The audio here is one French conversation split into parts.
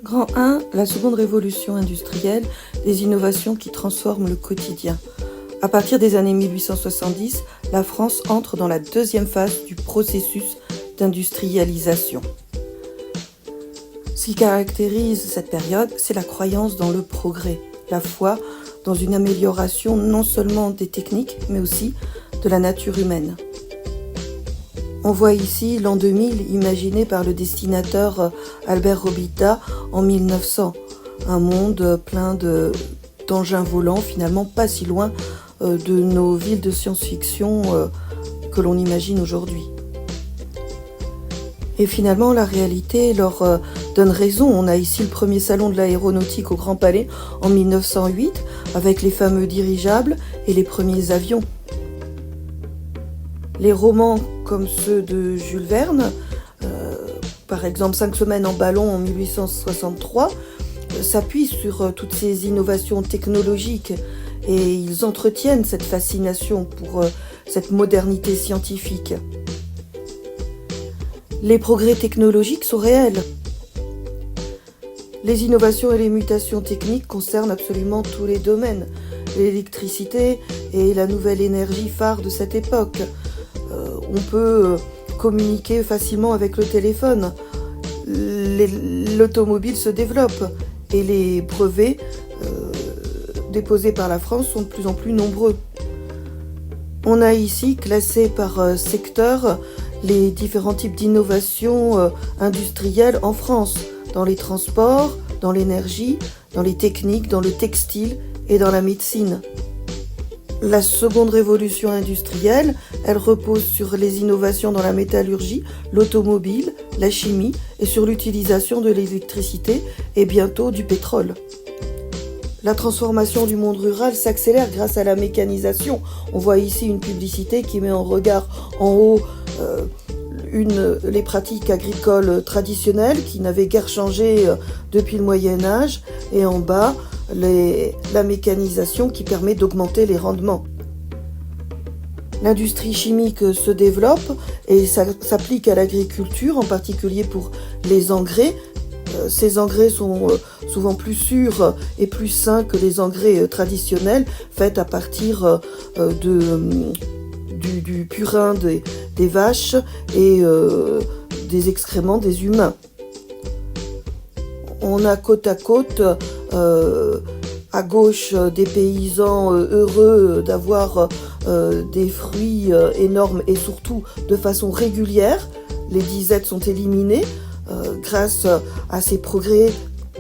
Grand 1, la seconde révolution industrielle, des innovations qui transforment le quotidien. À partir des années 1870, la France entre dans la deuxième phase du processus d'industrialisation. Ce qui caractérise cette période, c'est la croyance dans le progrès, la foi dans une amélioration non seulement des techniques, mais aussi de la nature humaine. On voit ici l'an 2000 imaginé par le dessinateur Albert Robida en 1900. Un monde plein d'engins volants, finalement pas si loin de nos villes de science-fiction que l'on imagine aujourd'hui. Et finalement, la réalité leur donne raison. On a ici le premier salon de l'aéronautique au Grand Palais en 1908 avec les fameux dirigeables et les premiers avions. Les romans comme ceux de Jules Verne, par exemple 5 semaines en ballon en 1863, s'appuient sur toutes ces innovations technologiques et ils entretiennent cette fascination pour cette modernité scientifique. Les progrès technologiques sont réels. Les innovations et les mutations techniques concernent absolument tous les domaines. L'électricité est la nouvelle énergie phare de cette époque. On peut communiquer facilement avec le téléphone. L'automobile se développe et les brevets déposés par la France sont de plus en plus nombreux. On a ici classé par secteur les différents types d'innovations industrielles en France, dans les transports, dans l'énergie, dans les techniques, dans le textile et dans la médecine. La seconde révolution industrielle, elle repose sur les innovations dans la métallurgie, l'automobile, la chimie et sur l'utilisation de l'électricité et bientôt du pétrole. La transformation du monde rural s'accélère grâce à la mécanisation. On voit ici une publicité qui met en regard en haut les pratiques agricoles traditionnelles qui n'avaient guère changé depuis le Moyen-Âge et en bas la mécanisation qui permet d'augmenter les rendements. L'industrie chimique se développe et s'applique à l'agriculture, en particulier pour les engrais. Ces engrais sont souvent plus sûrs et plus sains que les engrais traditionnels faits à partir du purin des vaches et des excréments des humains. On a côte à côte, à gauche, des paysans heureux d'avoir des fruits énormes et surtout de façon régulière. Les disettes sont éliminées grâce à ces progrès,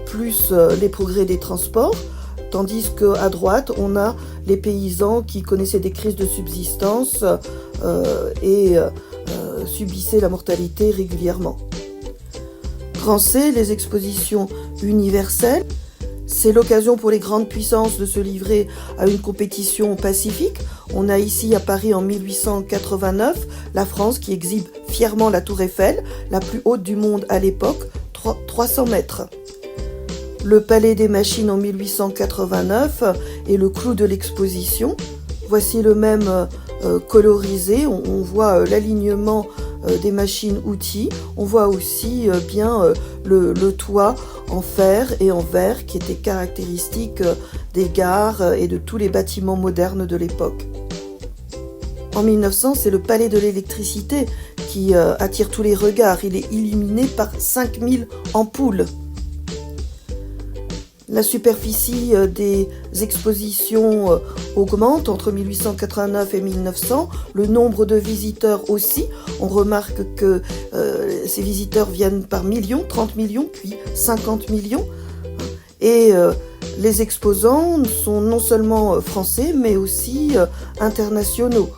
plus les progrès des transports. Tandis qu'à droite, on a les paysans qui connaissaient des crises de subsistance et subissaient la mortalité régulièrement. Grand C, les expositions universelles. C'est l'occasion pour les grandes puissances de se livrer à une compétition pacifique. On a ici à Paris en 1889 la France qui exhibe fièrement la Tour Eiffel, la plus haute du monde à l'époque, 300 mètres. Le Palais des Machines en 1889 est le clou de l'exposition. Voici le même colorisé, on voit l'alignement des machines-outils. On voit aussi bien le toit en fer et en verre qui était caractéristique des gares et de tous les bâtiments modernes de l'époque. En 1900, c'est le Palais de l'électricité qui attire tous les regards. Il est illuminé par 5000 ampoules. La superficie des expositions augmente entre 1889 et 1900. Le nombre de visiteurs aussi. On remarque que ces visiteurs viennent par millions, 30 millions, puis 50 millions. Et les exposants sont non seulement français, mais aussi internationaux.